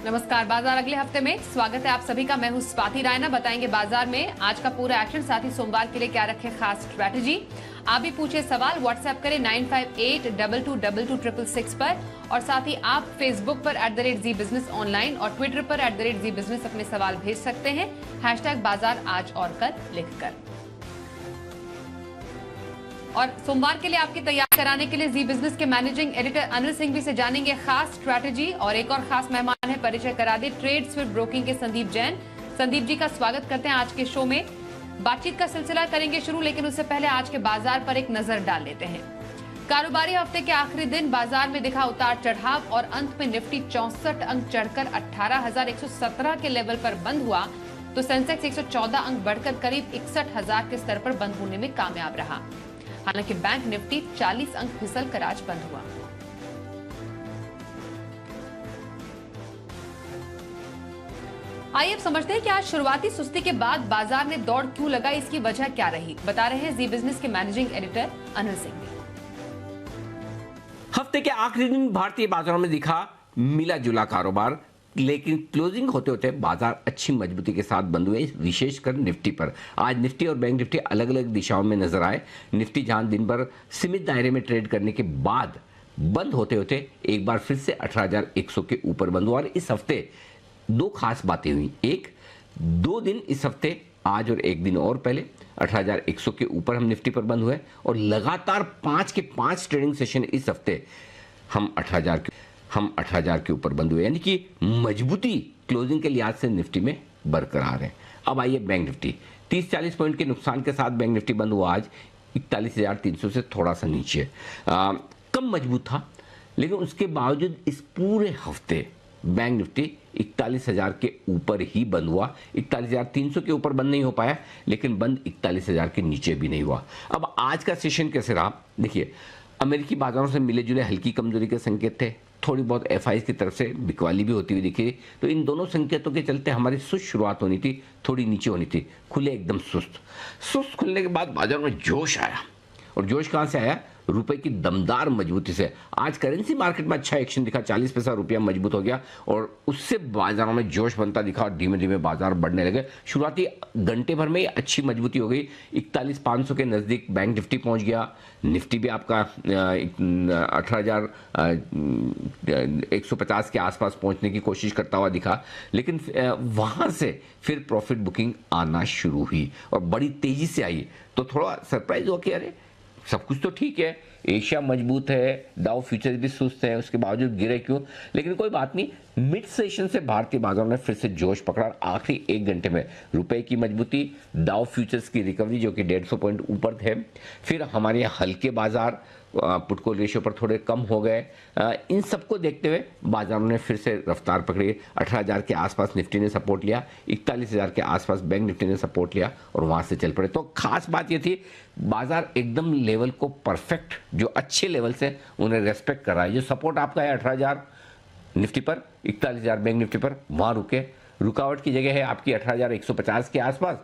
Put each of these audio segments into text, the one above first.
नमस्कार। बाजार अगले हफ्ते में स्वागत है आप सभी का। मैं हूं स्वाति रायना। बताएंगे बाजार में आज का पूरा एक्शन, साथ ही सोमवार के लिए क्या रखे खास स्ट्रैटेजी। आप भी पूछे सवाल, व्हाट्सएप करें 9582226666 पर, और साथ ही आप फेसबुक पर @जी बिजनेस ऑनलाइन और ट्विटर पर @जी बिजनेस अपने सवाल भेज सकते हैं #बाजार आज और कल लिखकर। और सोमवार के लिए आपकी तैयार कराने के लिए जी बिजनेस के मैनेजिंग एडिटर अनिल सिंघवी से जानेंगे खास स्ट्रैटेजी। और एक और खास मेहमान है, परिचय करा दे ट्रेड स्विफ्ट ब्रोकिंग के संदीप जैन। संदीप जी का स्वागत करते हैं आज के शो में। बातचीत का सिलसिला करेंगे शुरू, लेकिन उससे पहले आज के बाजार पर एक नजर डाल लेते हैं। कारोबारी हफ्ते के आखिरी दिन बाजार में दिखा उतार चढ़ाव और अंत में निफ्टी 64 अंक चढ़कर 18,117 के लेवल पर बंद हुआ, तो सेंसेक्स 114 अंक बढ़कर करीब 61,000 के स्तर पर बंद होने में कामयाब रहा। हालांकि बैंक निफ्टी 40 अंक फिसल कर आज बंद हुआ। आइए अब समझते हैं कि आज शुरुआती सुस्ती के बाद बाजार में दौड़ क्यों लगा, इसकी वजह क्या रही। बता रहे हैं जी बिजनेस के मैनेजिंग एडिटर अनिल सिंह। हफ्ते के आखिरी दिन भारतीय बाजारों में दिखा मिला जुला कारोबार, लेकिन क्लोजिंग होते होते बाजार अच्छी मजबूती के साथ बंद हुए, विशेषकर निफ्टी पर। आज निफ्टी और बैंक निफ्टी अलग अलग दिशाओं में नजर आए। निफ्टी जहां दिन भर सीमित दायरे में ट्रेड करने के बाद बंद होते होते एक बार फिर से 18,100 के ऊपर बंद हुआ। और इस हफ्ते दो खास बातें हुई। एक, 2 दिन इस हफ्ते, आज और एक दिन और पहले 18,100 के ऊपर हम निफ्टी पर बंद हुए, और लगातार 5 के 5 ट्रेडिंग सेशन इस हफ्ते हम 18,000 के ऊपर बंद हुए, यानी कि मजबूती क्लोजिंग के लिहाज से निफ्टी में बरकरार है। अब आइए बैंक निफ्टी। 30-40 पॉइंट के नुकसान के साथ बैंक निफ्टी बंद हुआ आज 41,300 से थोड़ा सा नीचे। कम मजबूत था, लेकिन उसके बावजूद इस पूरे हफ्ते बैंक निफ्टी 41,000 के ऊपर ही बंद हुआ। 41,300 के ऊपर बंद नहीं हो पाया, लेकिन बंद 41,000 के नीचे भी नहीं हुआ। अब आज का सेशन कैसे रहा देखिए। अमेरिकी बाजारों से मिले जुले हल्की कमजोरी के संकेत थे, थोड़ी बहुत एफआईज की तरफ से बिकवाली भी होती हुई दिखी। तो इन दोनों संकेतों के चलते हमारी सुस्त शुरुआत होनी थी, थोड़ी नीचे होनी थी। खुले एकदम सुस्त खुलने के बाद बाजार में जोश आया। और जोश कहां से आया? रुपए की दमदार मजबूती से। आज करेंसी मार्केट में अच्छा एक्शन दिखा, 40 पैसा रुपया मजबूत हो गया, और उससे बाजारों में जोश बनता दिखा और धीमे धीमे बाजार बढ़ने लगे। शुरुआती घंटे भर में अच्छी मजबूती हो गई। 41,500 के नजदीक बैंक निफ्टी पहुंच गया। निफ्टी भी आपका 18,150 के आसपास पहुंचने की कोशिश करता हुआ दिखा, लेकिन वहां से फिर प्रॉफिट बुकिंग आना शुरू हुई और बड़ी तेजी से आई। तो थोड़ा सरप्राइज हो कि अरे सब कुछ तो ठीक है, एशिया मजबूत है, डाउ फ्यूचर्स भी सुस्त है, उसके बावजूद गिरे क्यों? लेकिन कोई बात नहीं, मिड सेशन से भारतीय बाजारों ने फिर से जोश पकड़ा। आखिरी 1 घंटे में रुपए की मजबूती, डाउ फ्यूचर्स की रिकवरी जो कि 150 पॉइंट ऊपर थे, फिर हमारे हल्के बाजार पुट कॉल रेशियो पर थोड़े कम हो गए। इन सबको देखते हुए बाजारों ने फिर से रफ्तार पकड़ी। 18,000 के आसपास निफ्टी ने सपोर्ट लिया, 41,000 के आसपास बैंक निफ्टी ने सपोर्ट लिया और वहां से चल पड़े। तो खास बात ये थी, बाजार एकदम लेवल को परफेक्ट, जो अच्छे लेवल से उन्हें रेस्पेक्ट कर रहा है। जो सपोर्ट आपका है 18,000 निफ्टी पर, 41,000 बैंक निफ्टी पर, वहां रुके। रुकावट की जगह है आपकी 18,150 के आसपास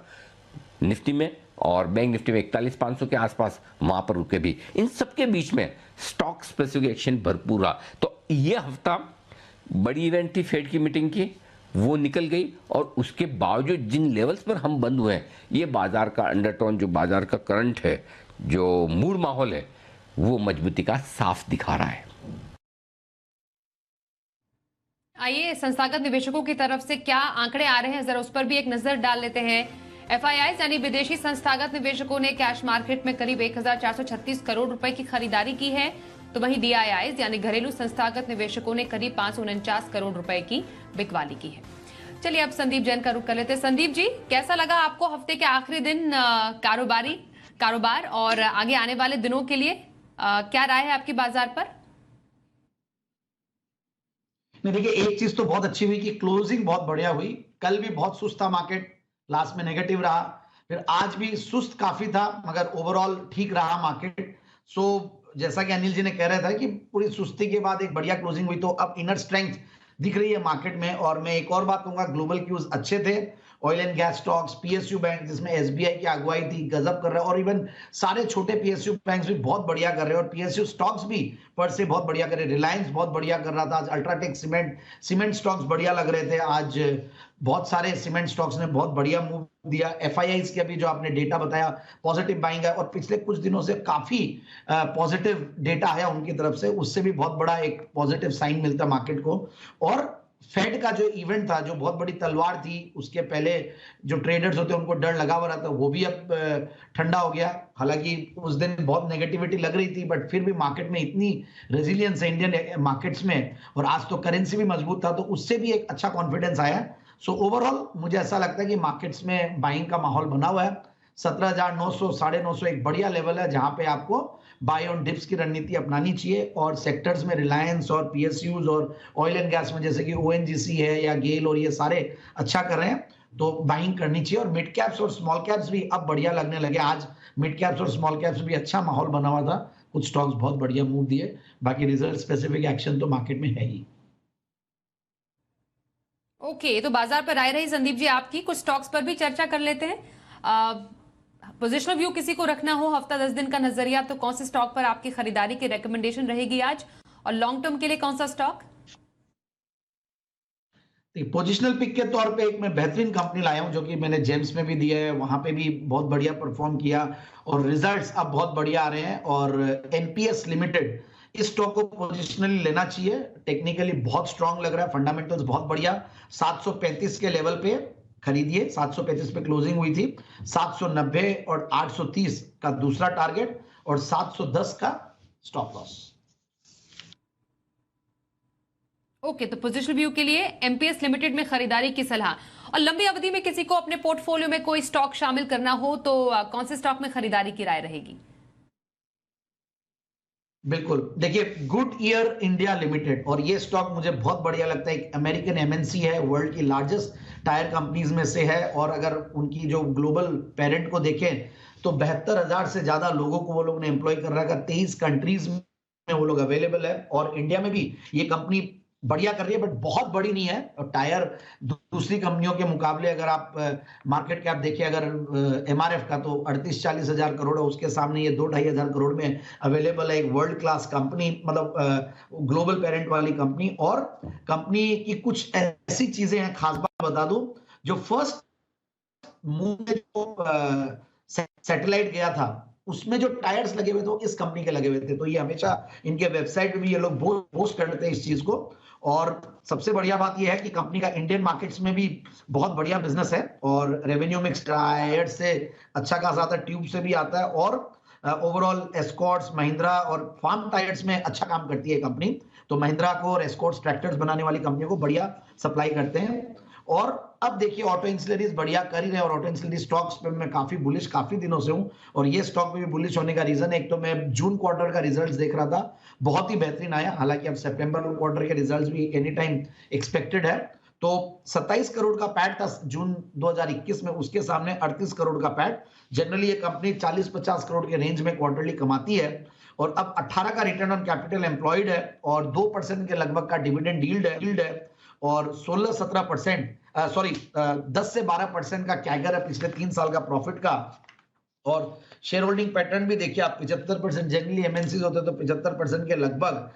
निफ्टी में, और बैंक निफ्टी में 41,500 के आसपास, वहां पर रुके भी। इन सबके बीच में स्टॉक स्पेसिफिक एक्शन भरपूर रहा। तो ये हफ्ता बड़ी इवेंट थी, फेड की मीटिंग की, वो निकल गई, और उसके बावजूद जिन लेवल्स पर हम बंद हुए हैं, ये बाजार का अंडरटोन, जो बाजार का करंट है, जो मूड माहौल है, वो मजबूती का साफ दिखा रहा है। आइए संस्थागत निवेशकों की तरफ से क्या आंकड़े आ रहे हैं, जरा उस पर भी एक नजर डाल लेते हैं। एफआईआईज यानी विदेशी संस्थागत निवेशकों ने कैश मार्केट में करीब 1,436 करोड़ रुपए की खरीदारी की है, तो वहीं डीआईआईज यानी घरेलू संस्थागत निवेशकों ने करीब 549 करोड़ रुपए की बिकवाली की है। चलिए अब संदीप जैन का रुख कर लेते हैं। संदीप जी, कैसा लगा आपको हफ्ते के आखिरी दिन कारोबार और आगे आने वाले दिनों के लिए क्या राय है आपकी बाजार पर? नहीं देखिए, एक चीज तो बहुत अच्छी हुई कि क्लोजिंग बहुत बढ़िया हुई। कल भी बहुत सुस्त था मार्केट, लास्ट में नेगेटिव रहा, फिर आज भी सुस्त काफी था, मगर ओवरऑल ठीक रहा मार्केट। सो जैसा कि अनिल जी ने कह रहा था कि पूरी सुस्ती के बाद एक बढ़िया क्लोजिंग हुई, तो अब इनर स्ट्रेंथ दिख रही है मार्केट में। और मैं एक और बात कहूंगा, ग्लोबल क्यूज अच्छे थे, oil and gas stocks, PSU bank जिसमें एसबीआई की अगुवाई थी, गजब कर रहे हैं। और इवन सारे छोटे पीएसयू बैंक्स भी बहुत बढ़िया कर रहे हैं, और पीएसयू स्टॉक्स भी पर से बहुत बढ़िया कर रहे हैं। रिलायंस बहुत बढ़िया कर रहा था आज, अल्ट्राटेक सीमेंट स्टॉक्स बढ़िया लग रहे थे आज, बहुत सारे सीमेंट स्टॉक्स ने बहुत बढ़िया मूव दिया। एफआईआईज के अभी जो आपने डेटा बताया, पॉजिटिव बाइंग है, और पिछले कुछ दिनों से काफी पॉजिटिव डेटा आया उनकी तरफ से, उससे भी बहुत बड़ा एक पॉजिटिव साइन मिलता है मार्केट को। और फेड का जो इवेंट था, जो बहुत बड़ी तलवार थी, उसके पहले जो ट्रेडर्स होते हैं उनको डर लगा हुआ रहता, वो भी अब ठंडा हो गया। हालांकि उस दिन बहुत नेगेटिविटी लग रही थी, बट फिर भी मार्केट में इतनी रेजिलियंस है इंडियन मार्केट्स में, और आज तो करेंसी भी मजबूत था, तो उससे भी एक अच्छा कॉन्फिडेंस आया। सो ओवरऑल मुझे ऐसा लगता है कि मार्केट्स में बाइंग का माहौल बना हुआ है। 17,900 950 एक बढ़िया लेवल है जहां पे आपको बाय ऑन डिप्स की रणनीति अपनानी चाहिए। और सेक्टर्स में रिलायंस और पीएसयूज और ऑयल एंड गैस में जैसे कि ओएनजीसी है या गेल और ये सारे अच्छा कर रहे हैं, तो बाइंग करनी चाहिए। और मिड कैप्स और स्मॉल कैप्स भी अब बढ़िया लगने लगे। आज मिड कैप्स और स्मॉल कैप्स भी अच्छा माहौल बना हुआ था, कुछ स्टॉक्स बहुत बढ़िया मूव दिए। बाकी रिजल्ट स्पेसिफिक एक्शन तो मार्केट में है ही। ओके, तो बाजार पर राय रही संदीप जी आपकी, कुछ स्टॉक्स पर भी चर्चा कर लेते हैं। पोजिशनल व्यू किसी को रखना हो, हफ्ता 10 दिन का नजरिया, तो कौन से स्टॉक पर आपकी खरीदारी की रेकमेंडेशन रहेगी आज, और लॉन्ग टर्म के लिए कौन सा स्टॉक? पोजिशनल पिक के तौर पे एक मैं बेहतरीन कंपनी लाया हूं, जो कि मैंने जेम्स में भी दिया है, वहां पे भी बहुत बढ़िया परफॉर्म किया और रिजल्ट्स अब बहुत बढ़िया आ रहे हैं। और एनपीएस लिमिटेड, इस स्टॉक को पोजिशनली लेना चाहिए, टेक्निकली बहुत स्ट्रांग लग रहा है, फंडामेंटल्स बहुत बढ़िया। 735 के लेवल पे खरीदिए, 735 पे क्लोजिंग हुई थी, 790 और 830 का दूसरा टारगेट, और 710 का स्टॉप लॉस। ओके, तो पोजिशनल व्यू के लिए एमपीएस लिमिटेड में खरीदारी की सलाह। और लंबी अवधि में किसी को अपने पोर्टफोलियो में कोई स्टॉक शामिल करना हो तो कौन से स्टॉक में खरीदारी की राय रहेगी? बिल्कुल, देखिए गुड ईयर इंडिया लिमिटेड, और ये स्टॉक मुझे बहुत बढ़िया लगता है। एक अमेरिकन एमएनसी है, वर्ल्ड की लार्जेस्ट टायर कंपनीज में से है, और अगर उनकी जो ग्लोबल पेरेंट को देखें तो 72,000 से ज्यादा लोगों को वो लोग ने एम्प्लॉय कर रखा है, 23 कंट्रीज में वो लोग अवेलेबल है। और इंडिया में भी ये कंपनी बढ़िया कर रही है, बट बहुत बड़ी नहीं है। और टायर दूसरी कंपनियों के मुकाबले अगर आप मार्केट कैप देखिए, अगर एमआरएफ का, तो 38-40 हजार करोड़ है, उसके सामने ये 2-2.5 हजार करोड़ में अवेलेबल है। एक वर्ल्ड क्लास कंपनी, मतलब ग्लोबल पेरेंट वाली कंपनी। और कंपनी की कुछ ऐसी चीजें हैं, खास बात बता दूं, जो फर्स्ट मूव में जो सैटेलाइट गया था, उसमें जो टायर्स लगे हुए थे वो इस कंपनी के लगे हुए थे। तो ये हमेशा इनके वेबसाइट पे भी ये लोग पोस्ट करते हैं इस चीज को। और सबसे बढ़िया बात ये है कि कंपनी का इंडियन मार्केट्स में भी बहुत बढ़िया बिजनेस है, और रेवेन्यू मिक्स टायर से अच्छा खासा आता है, ट्यूब से भी आता है, और ओवरऑल एस्कॉर्ट्स, महिंद्रा और फार्म टायर्स में अच्छा काम करती है कंपनी। तो महिंद्रा को और एस्कॉर्ट्स ट्रैक्टर्स बनाने वाली कंपनियों को बढ़िया सप्लाई करते हैं। और अब देखिए ऑटो इंसुलरीज बढ़िया कर ही रहे हैं, और ऑटो इंसुलरी स्टॉक्स पे मैं काफी बुलिश काफी दिनों से हूं। और ये स्टॉक पे भी बुलिश होने का रीजन, एक तो मैं जून क्वार्टर का रिजल्ट्स देख रहा था, बहुत ही बेहतरीन आया। हालांकि अब सितंबर क्वार्टर के रिजल्ट्स भी एनी टाइम एक्सपेक्टेड है। तो 27 करोड़ का पैट था जून 2021 में, उसके सामने 38 करोड़ का पैट। जनरली ये कंपनी 40-50 करोड़ के रेंज में क्वार्टरली कमाती है, और अब 18 का रिटर्न ऑन कैपिटल एम्प्लॉयड है, और 2% के लगभग का डिविडेंड यील्ड है, और 16-17% 10 से 12% का कैगर है पिछले 3 साल का प्रॉफिट का। और शेयर होल्डिंग पैटर्न भी देखिए आप, 75%, जनरली एमएनसीज होते तो 75% के लगभग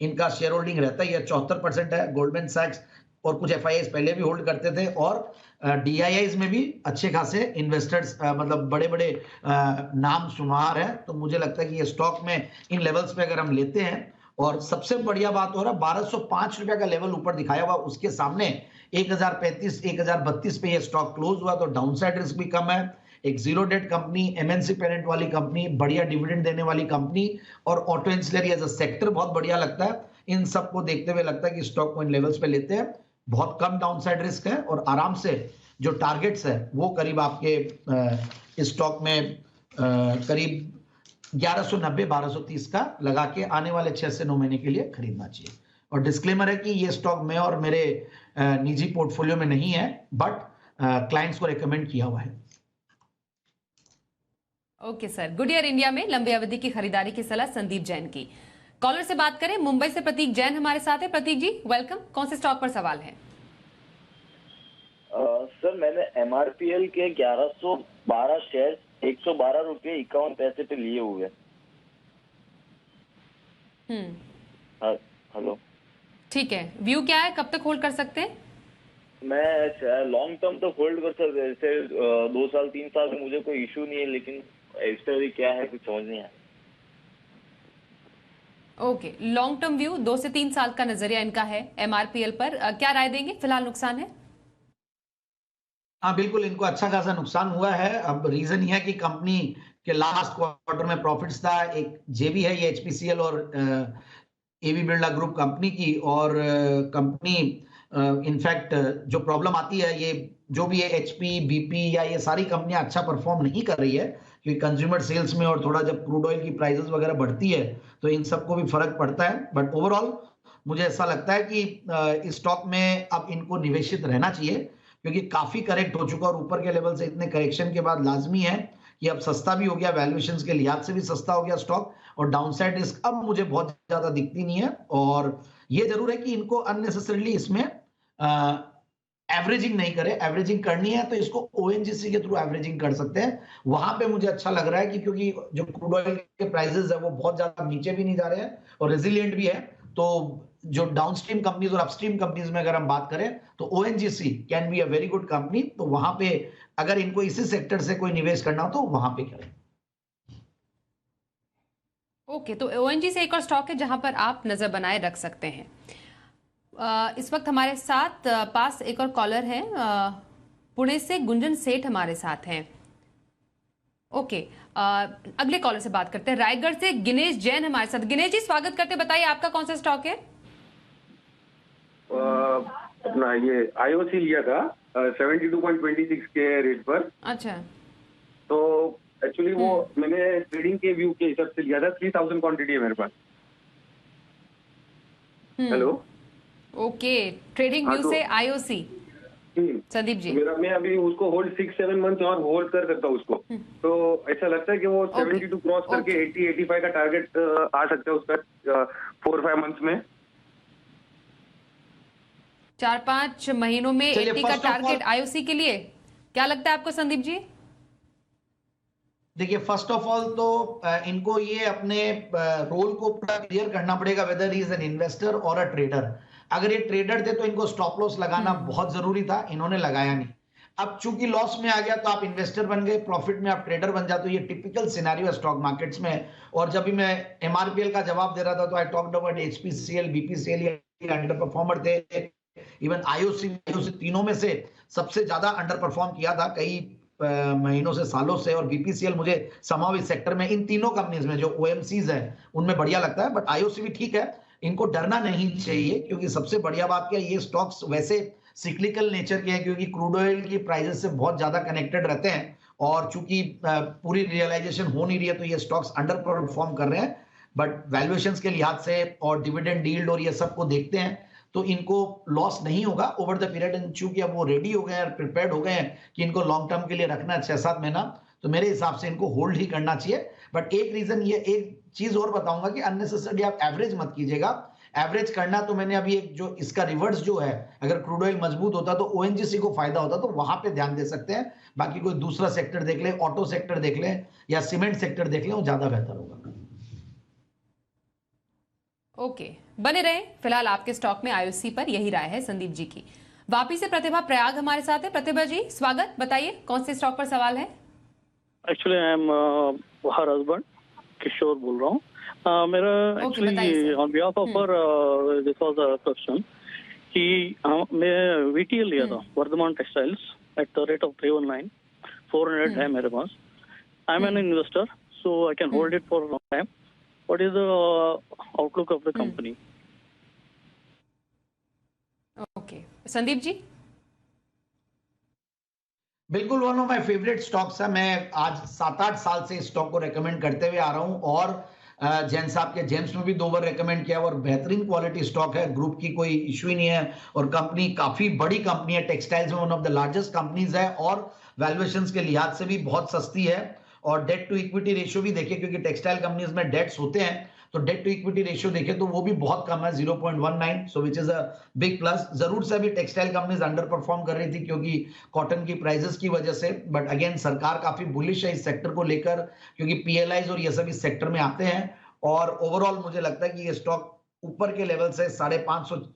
इनका शेयर होल्डिंग रहता ही है, 74% है। गोल्डमैन सैक्स और कुछ एफआईआईज पहले भी होल्ड करते थे, और डीआईआईज में भी अच्छे खासे इन्वेस्टर्स, मतलब बड़े बड़े नाम शुमार है। तो मुझे लगता है कि ये स्टॉक में इन लेवल्स पे अगर हम लेते हैं, और सबसे बढ़िया बात हो रहा है 1205 रुपए का लेवल ऊपर दिखाया हुआ, उसके सामने 1035 1032 पे ये स्टॉक क्लोज हुआ, तो डाउनसाइड रिस्क भी कम है। एक zero debt company, MNC parent वाली कंपनी, बढ़िया डिविडेंड देने वाली कंपनी, और auto ancillary as a sector बहुत बढ़िया लगता है। इन सबको देखते हुए लगता है कि स्टॉक को इन लेवल्स पे लेते हैं, बहुत कम डाउनसाइड रिस्क है, और आराम से जो टारगेट्स है वो करीब आपके इस स्टॉक में करीब 1190-1230 का लगा के आने वाले 6 से 9 महीने के लिए खरीदना चाहिए। और डिस्क्लेमर है कि ये स्टॉक मैं और मेरे निजी पोर्टफोलियो में नहीं है, बट क्लाइंट्स को रेकमेंड किया हुआ है। Okay sir, good year India में लंबी अवधि की खरीदारी की सलाह संदीप जैन की। कॉलर से बात करें, मुंबई से प्रतीक जैन हमारे साथ है। प्रतीक जी वेलकम, कौन से स्टॉक पर सवाल है? सर मैंने MRPL के 1112 शेयर 112 रुपये 51 पैसे पे लिए हुए। हेलो, ठीक है, व्यू क्या है, कब तक होल्ड कर सकते हैं? मैं लॉन्ग टर्म तो होल्ड कर सकते, जैसे 2 साल 3 साल में मुझे कोई इशू नहीं है, लेकिन स्टोरी क्या है कुछ समझ नहीं आया। ओके, लॉन्ग टर्म व्यू 2 से 3 साल का नजरिया इनका है MRPL पर। क्या राय देंगे? फिलहाल नुकसान है। हाँ बिल्कुल, इनको अच्छा खासा नुकसान हुआ है। अब रीजन ये है कि कंपनी के लास्ट क्वार्टर में प्रॉफिट्स था। एक जेवी है ये HPCL और एवी बिरला ग्रुप कंपनी की, और कंपनी इनफैक्ट जो प्रॉब्लम आती है, ये जो भी है HP, BP या ये सारी कंपनियां अच्छा परफॉर्म नहीं कर रही है, क्योंकि कंज्यूमर सेल्स में और थोड़ा जब क्रूड ऑयल की प्राइसेस वगैरह बढ़ती है तो इन सबको भी फर्क पड़ता है। बट ओवरऑल मुझे ऐसा लगता है कि इस स्टॉक में अब इनको निवेशित रहना चाहिए, क्योंकि काफी करेक्ट हो चुका, और ऊपर के लेवल से इतने करेक्शन के बाद लाजमी है कि अब सस्ता भी हो गया, वैल्यूएशंस के लिहाज से भी सस्ता हो गया स्टॉक, और डाउनसाइड रिस्क अब मुझे बहुत ज्यादा दिखती नहीं है। और ये जरूर है कि इनको अननेसेसरीली इसमें एवरेजिंग नहीं करे। एवरेजिंग करनी है तो इसको ONGC के थ्रू एवरेजिंग कर सकते हैं, वहां पे मुझे अच्छा लग रहा है कि क्योंकि जो क्रूड ऑयल के प्राइसेस है वो बहुत ज्यादा नीचे भी नहीं जा रहे हैं और रेजिलियंट भी है। तो जो डाउनस्ट्रीम कंपनीज और अपस्ट्रीम कंपनीज में अगर हम बात करें तो ONGC can be a very good company. तो वहां पे अगर इनको इसी सेक्टर से कोई निवेश करना हो तो वहां पे करें। ओके, तो ONGC एक और स्टॉक है जहां पर आप नजर बनाए रख सकते हैं। इस वक्त हमारे साथ पास एक और कॉलर है, पुणे से गुंजन सेठ हमारे साथ हैं। ओके, अगले कॉलर से बात करते हैं। रायगढ़ से गिनेश जैन हमारे साथ। गिनेश जी स्वागत करते हैं, बताइए आपका कौन सा स्टॉक है? अपना ये IOC लिया था 72.26 के रेट पर। अच्छा, तो एक्चुअली वो मैंने ट्रेडिंग के व्यू के हिसाब से लिया था, 3000 क्वांटिटी है मेरे पास। हेलो, ओके, ट्रेडिंग व्यू से IOC। संदीप जी, मैं अभी उसको होल्ड 6-7 मंथ और होल्ड कर सकता हूँ उसको। तो ऐसा लगता है कि वो 72 क्रॉस करके 80-85 का टारगेट आ सकता है उसका 4-5 मंथ्स में। 4-5 महीनों में 80 का टारगेट IOC के लिए क्या लगता है आपको संदीप जी? देखिए, फर्स्ट ऑफ ऑल तो इनको ये अपने रोल को पूरा क्लियर करना पड़ेगा, वेदर इज एन इन्वेस्टर और अ ट्रेडर। अगर ये ट्रेडर थे तो इनको स्टॉप लॉस लगाना बहुत जरूरी था, इन्होंने लगाया नहीं। अब चूंकि लॉस में आ गया तो आप इन्वेस्टर बन गए, प्रॉफिट में आप ट्रेडर बन जाते हो। ये टिपिकल सिनेरियो है स्टॉक मार्केट्स में। और जब भी मैं MRPL का जवाब दे रहा था तो I talked about HPCL, BPCL, ये अंडर परफॉर्मर थे। इवन IOC तीनों में से सबसे ज्यादा अंडर परफॉर्म किया था कई महीनों से, सालों से। और BPCL मुझे समाव इस सेक्टर में, इन तीनों कंपनीज में जो OMCs है उनमें बढ़िया लगता है। बट IOC भी ठीक है, इनको डरना नहीं चाहिए, क्योंकि सबसे बढ़िया बात क्या है, ये स्टॉक्स वैसे सिक्लिकल नेचर के हैं, क्योंकि क्रूड ऑयल की प्राइसेस से बहुत ज्यादा कनेक्टेड रहते हैं। और चूंकि पूरी रियलाइजेशन हो नहीं रही है तो ये स्टॉक्स अंडर परफॉर्म कर रहे हैं। बट वैल्यूएशंस के लिहाज से और डिविडेंड यील्ड और ये सबको देखते हैं तो इनको लॉस नहीं होगा ओवर द पीरियड। एंड चूंकि अब वो रेडी हो गए हैं और प्रिपेयर्ड हो गए हैं कि इनको लॉन्ग टर्म के लिए रखना है 6-7 महीना, तो मेरे हिसाब से इनको होल्ड ही करना चाहिए। बट एक रीजन ये, एक चीज और बताऊंगा कि अननेसेसरी आप एवरेज मत कीजिएगा। एवरेज करना तो मैंने अभी एक जो इसका रिवर्स जो है, अगर क्रूड ऑयल मजबूत होता तो ONGC को फायदा होता, तो वहां पे ध्यान दे सकते हैं। बाकी कोई दूसरा सेक्टर देख ले, ऑटो सेक्टर देख ले या सीमेंट सेक्टर देख ले, वो ज्यादा बेहतर होगा। ओके, बने रहे। फिलहाल आपके स्टॉक में IOC पर यही राय है संदीप जी की। वापी से प्रतिभा प्रयाग हमारे साथ है। प्रतिभा जी स्वागत, बताइए कौन से स्टॉक पर सवाल है? Actually I am her husband Kishore बोल रहा हूँ। मेरा actually on behalf of this was a question कि मैं VTL लिया था, Vardhaman textiles, at the rate of 319, 400 है मेरे पास। I am an investor, so I can hold it for long time. What is the outlook of the company? Okay, Sandeep ji. बिल्कुल, one of my favourite stocks है। मैं आज 7-8 साल से इस स्टॉक को रेकमेंड करते हुए आ रहा हूं, और जैन साहब के जेम्स में भी 2 बार रेकमेंड किया, और बेहतरीन क्वालिटी स्टॉक है। ग्रुप की कोई इश्यू ही नहीं है, और कंपनी काफी बड़ी कंपनी है, टेक्सटाइल्स में one of the largest companies है, और वैल्यूएशंस के लिहाज से भी बहुत सस्ती है। और डेट टू इक्विटी रेशियो भी देखिए, क्योंकि टेक्सटाइल कंपनीज में डेट्स होते हैं तो डेट टू इक्विटी रेशियो देखें तो वो भी बहुत कम है, 0.19, so which is a big plus. जरूर से अभी टेक्सटाइल कंपनीज अंडर परफॉर्म कर रही थी क्योंकि कॉटन की प्राइसेस की वजह से, बट अगेन सरकार काफी बुलिश है इस सेक्टर को लेकर क्योंकि पीएलआईज और ये सब इस सेक्टर में आते हैं। और ओवरऑल मुझे लगता है कि ये स्टॉक ऊपर के लेवल से 550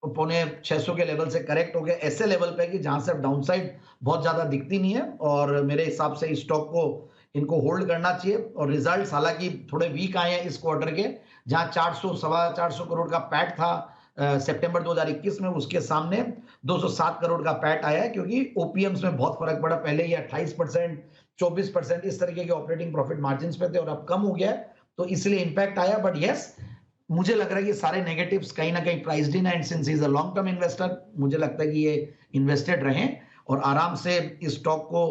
पौने 600 के लेवल से करेक्ट हो गया, ऐसे लेवल पे कि जहां से अब डाउनसाइड बहुत ज्यादा दिखती नहीं है। और मेरे हिसाब से इस स्टॉक को इनको होल्ड करना चाहिए। और रिजल्ट्स हालांकि थोड़े वीक आए हैं इस क्वार्टर के, जहां 400 करोड़ का पैट था सितंबर 2021 में, उसके सामने 207 करोड़ का पैट आया है क्योंकि ओपीएम्स में बहुत फर्क पड़ा। पहले ये 28%, 24% इस तरीके के ऑपरेटिंग प्रॉफिट मार्जिन पे थे और अब कम हो गया है, तो इसलिए इंपैक्ट आया। बट यस, मुझे लग रहा है कि सारे नेगेटिव्स कहीं ना कहीं priced in, and since is a long term investor मुझे लगता है कि ये इन्वेस्टेड रहें और आराम से इस स्टॉक को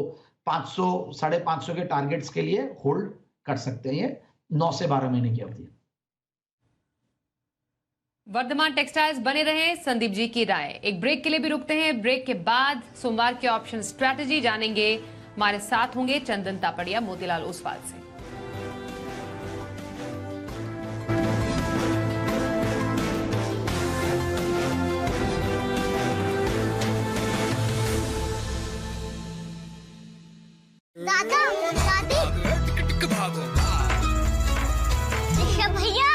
500, 550 के टारगेट्स के लिए होल्ड कर सकते हैं। ये 9 से 12 महीने की अवधि है। वर्धमान टेक्सटाइल्स बने रहे, संदीप जी की राय। एक ब्रेक के लिए भी रुकते हैं, ब्रेक के बाद सोमवार के ऑप्शन स्ट्रैटेजी जानेंगे। हमारे साथ होंगे चंदन तापड़िया मोतीलाल ओसवाल से। दादा, दादी, ऋषभ भैया,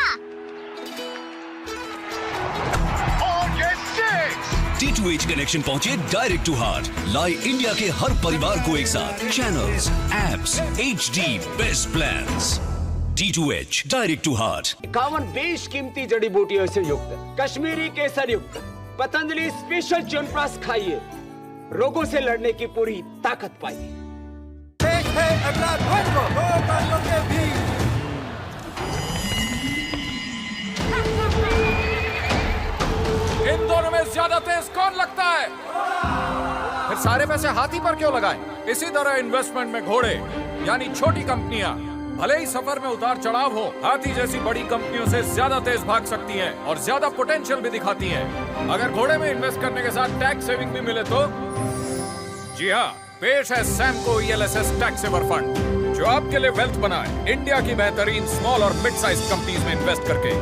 D2H कनेक्शन पहुंचे डायरेक्ट टू हार्ट, लाए इंडिया के हर परिवार को एक साथ। Channels, apps, HD best plans. D2H direct to heart. 51 बेशकीमती जड़ी बूटियों से युक्त कश्मीरी केसर युक्त पतंजलि स्पेशल च्यवनप्राश खाइए, रोगों से लड़ने की पूरी ताकत पाइए। इन दोनों में ज्यादा तेज कौन लगता है? फिर सारे पैसे हाथी पर क्यों लगाएं? इसी तरह इन्वेस्टमेंट में घोड़े यानी छोटी कंपनियां भले ही सफर में उतार चढ़ाव हो, हाथी जैसी बड़ी कंपनियों से ज्यादा तेज भाग सकती हैं और ज्यादा पोटेंशियल भी दिखाती हैं। अगर घोड़े में इन्वेस्ट करने के साथ टैक्स सेविंग भी मिले तो? जी हाँ, पेश है Samco ELSS tax saver fund, जो आपके लिए वेल्थ बनाए इंडिया की बेहतरीन स्मॉल और मिड साइज कंपनीज में इन्वेस्ट करके,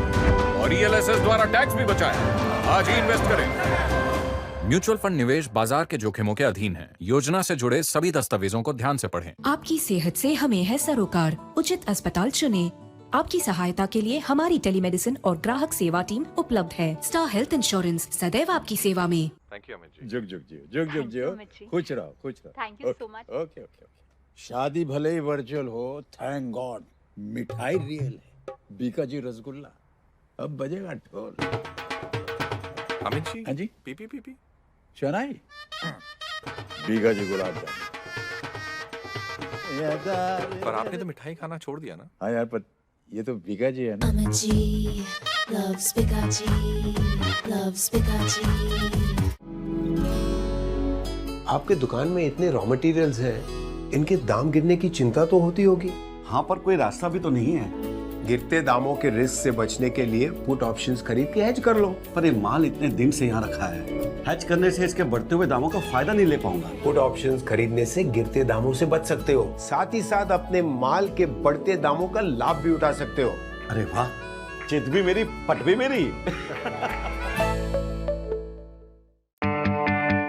और ELSS द्वारा टैक्स भी बचाए। आज ही इन्वेस्ट करें। म्यूचुअल फंड निवेश बाजार के जोखिमों के अधीन है। योजना से जुड़े सभी दस्तावेजों को ध्यान से पढ़ें। आपकी सेहत से हमें है सरोकार, उचित अस्पताल चुनें। आपकी सहायता के लिए हमारी टेलीमेडिसिन और ग्राहक सेवा टीम उपलब्ध है। स्टार हेल्थ इंश्योरेंस सदैव आपकी सेवा में। Thank you Amit ji. जुग जुग जियो, जुग जुग जियो, खुश रहो, खुश रहो। Thank you so much. Okay okay okay. शादी भले ही वर्चुअल हो, थैंक गॉड मिठाई रियल है। बीका जी रसगुल्ला, अब बजेगा ढोल। अमित जी, हाँ जी, पी शनाई, बीका जी गुलाब जामुन। पर आपने तो मिठाई खाना छोड़ दिया ना? हाँ यार, पर ये तो बीका जी है ना। Amit ji loves Pikachu, loves Pikachu। आपके दुकान में इतने रॉ मटेरियल्स हैं, इनके दाम गिरने की चिंता तो होती होगी। हाँ, पर कोई रास्ता भी तो नहीं है। गिरते दामों के रिस्क से बचने के लिए पुट ऑप्शंस खरीद के हेज कर लो। पर ये माल इतने दिन से यहाँ रखा है, हेज करने से इसके बढ़ते हुए दामों का फायदा नहीं ले पाऊंगा। पुट ऑप्शंस खरीदने से गिरते दामों से बच सकते हो, साथ ही साथ अपने माल के बढ़ते दामों का लाभ भी उठा सकते हो। अरे वाह, चित भी मेरी, पट भी मेरी।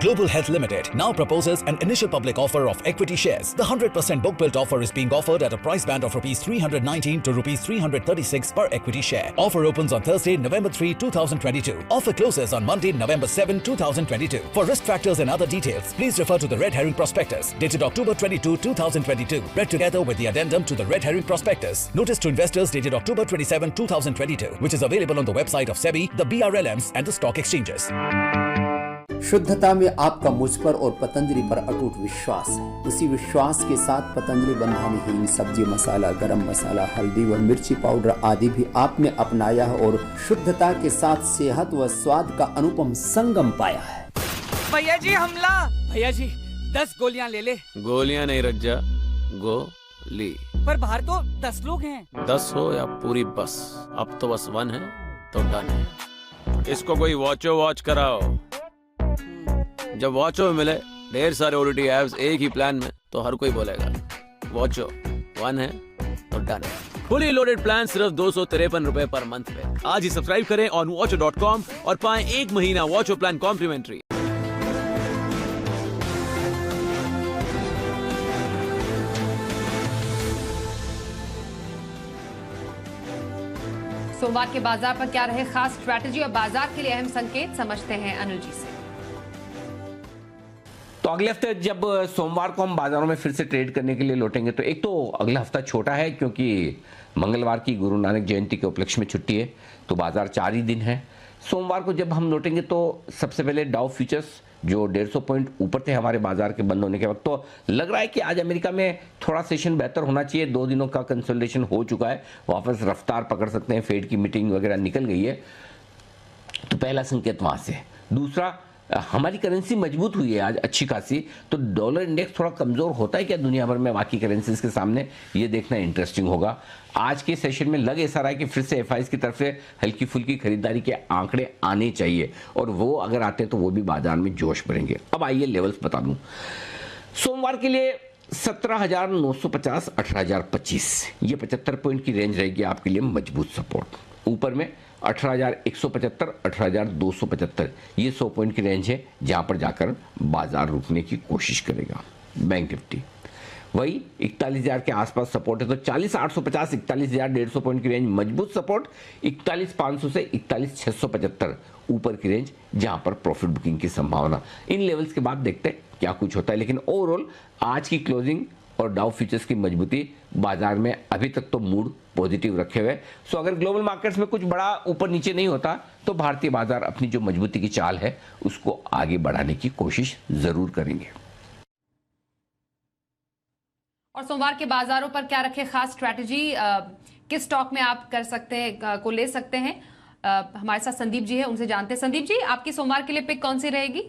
Global Health Limited now proposes an initial public offer of equity shares. The 100% book build offer is being offered at a price band of rupees 319 to rupees 336 per equity share. Offer opens on Thursday, November 3, 2022. Offer closes on Monday, November 7, 2022. For risk factors and other details, please refer to the Red Herring Prospectus, dated October 22, 2022. Read together with the addendum to the Red Herring Prospectus. Notice to investors dated October 27, 2022, which is available on the website of SEBI, the BRLMs and the stock exchanges. शुद्धता में आपका मुझ पर और पतंजलि पर अटूट विश्वास है। उसी विश्वास के साथ पतंजलि बंधानी हींग, सब्जी मसाला, गरम मसाला, हल्दी व मिर्ची पाउडर आदि भी आपने अपनाया है और शुद्धता के साथ सेहत व स्वाद का अनुपम संगम पाया है। भैया जी हमला। भैया जी 10 गोलियां ले ले। गोलियां नहीं रज्जा, गोली। पर बाहर तो 10 लोग हैं। 10 हो या पूरी बस, अब तो बस 1 है तो डन है। इसको कोई वॉच कराओ। जब वॉचो में मिले ढेर सारे OTT ऐप्स एक ही प्लान में, तो हर कोई बोलेगा वॉचो 1 है तो डन है। फुली लोडेड प्लान सिर्फ 253 रुपए पर मंथ पे। आज ही सब्सक्राइब करें onwatcho.com और पाएं 1 महीना वॉचो प्लान कॉम्प्लीमेंट्री। सोमवार के बाजार पर क्या रहे खास स्ट्रैटेजी और बाजार के लिए अहम संकेत, समझते हैं अनिल जी से। तो अगले हफ्ते जब सोमवार को हम बाजारों में फिर से ट्रेड करने के लिए लौटेंगे तो एक तो अगला हफ्ता छोटा है क्योंकि मंगलवार की गुरु नानक जयंती के उपलक्ष्य में छुट्टी है, तो बाजार 4 ही दिन है। सोमवार को जब हम लौटेंगे तो सबसे पहले डाउ फ्यूचर्स जो 150 पॉइंट ऊपर थे हमारे बाजार के बंद होने के वक्त, तो लग रहा है कि आज अमेरिका में थोड़ा सेशन बेहतर होना चाहिए। 2 दिनों का कंसोलिडेशन हो चुका है, वापस रफ्तार पकड़ सकते हैं, फेड की मीटिंग वगैरह निकल गई है, तो पहला संकेत वहां से। दूसरा, हमारी करेंसी मजबूत हुई है आज अच्छी खासी, तो डॉलर इंडेक्स थोड़ा कमजोर होता है क्या दुनिया भर में बाकी करेंसीज के सामने, ये देखना इंटरेस्टिंग होगा। आज के सेशन में लग ऐसा रहा है कि फिर से एफआईज की तरफ से हल्की फुल्की खरीदारी के आंकड़े आने चाहिए, और वो अगर आते हैं तो वो भी बाजार में जोश भरेंगे। अब आइए लेवल्स बता दूं। सोमवार के लिए 17,950 18,025 ये 75 पॉइंट की रेंज रहेगी आपके लिए मजबूत सपोर्ट। ऊपर में 18,175 18,275 ये 100 पॉइंट की रेंज है जहां पर जाकर बाजार रुकने की कोशिश करेगा। बैंक निफ्टी वही 41,000 के आसपास सपोर्ट है, तो 40,850 41,150 पॉइंट की रेंज मजबूत सपोर्ट, 41,500 से 41,675 ऊपर की रेंज जहां पर प्रॉफिट बुकिंग की संभावना। इन लेवल्स के बाद देखते हैं क्या कुछ होता है, लेकिन ओवरऑल आज की क्लोजिंग और डाउ फ्यूचर्स की मजबूती बाजार में अभी तक तो मूड पॉजिटिव रखे हुए। सो अगर ग्लोबल मार्केट्स में कुछ बड़ा ऊपर नीचे नहीं होता तो भारतीय बाजार अपनी जो मजबूती की चाल है उसको आगे बढ़ाने की कोशिश जरूर करेंगे। और सोमवार के बाजारों पर क्या रखे खास स्ट्रैटेजी, किस स्टॉक में आप कर सकते हैं को ले सकते हैं, हमारे साथ संदीप जी है, उनसे जानते हैं। संदीप जी, आपकी सोमवार के लिए पिक कौन सी रहेगी?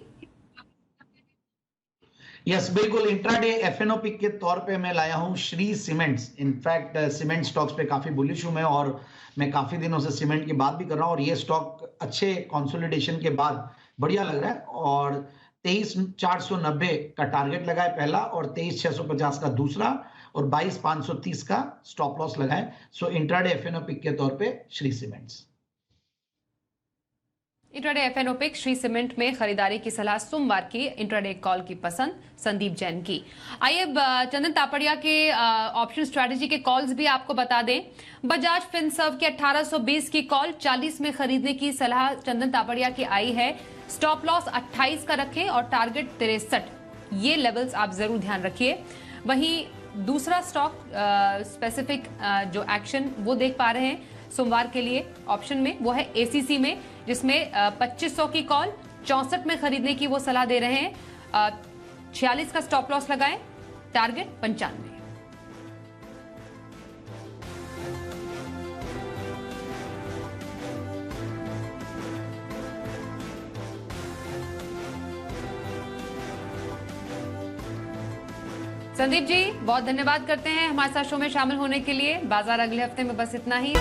यस बिल्कुल, इंट्राडे एफएनओ पिक के तौर पे मैं लाया हूं Shri cements. In fact cement stocks पे काफी बुलिश हूं मैं, और मैं काफी दिनों से सीमेंट की बात भी कर रहा हूं, और ये स्टॉक अच्छे कंसोलिडेशन के बाद बढ़िया लग रहा है। और 23,490 का टारगेट लगा है पहला, और 23,650 का दूसरा, और 22,530 का स्टॉप लॉस लगा है। सो इंट्राडे एफएनओ पिक के तौर पे Shree cements. Intraday FNO pick Shree cement में खरीदारी की सलाह सोमवार की इंट्राडे कॉल की पसंद संदीप जैन की। आइए चंदन तापड़िया के ऑप्शन स्ट्रैटेजी के कॉल्स भी आपको बता दें। बजाज फिनसर्व के 1820 की कॉल 40 में खरीदने की सलाह चंदन तापड़िया की आई है। स्टॉप लॉस 28 का रखें और टारगेट 63, ये लेवल्स आप जरूर ध्यान रखिए। वहीं दूसरा स्टॉक स्पेसिफिक जो एक्शन वो देख पा रहे हैं सोमवार के लिए ऑप्शन में, वो है एसीसी में, जिसमें 2500 की कॉल 64 में खरीदने की वो सलाह दे रहे हैं। 46 का स्टॉप लॉस लगाएं, टारगेट 95। संदीप जी बहुत धन्यवाद करते हैं हमारे साथ शो में शामिल होने के लिए। बाजार अगले हफ्ते में बस इतना ही।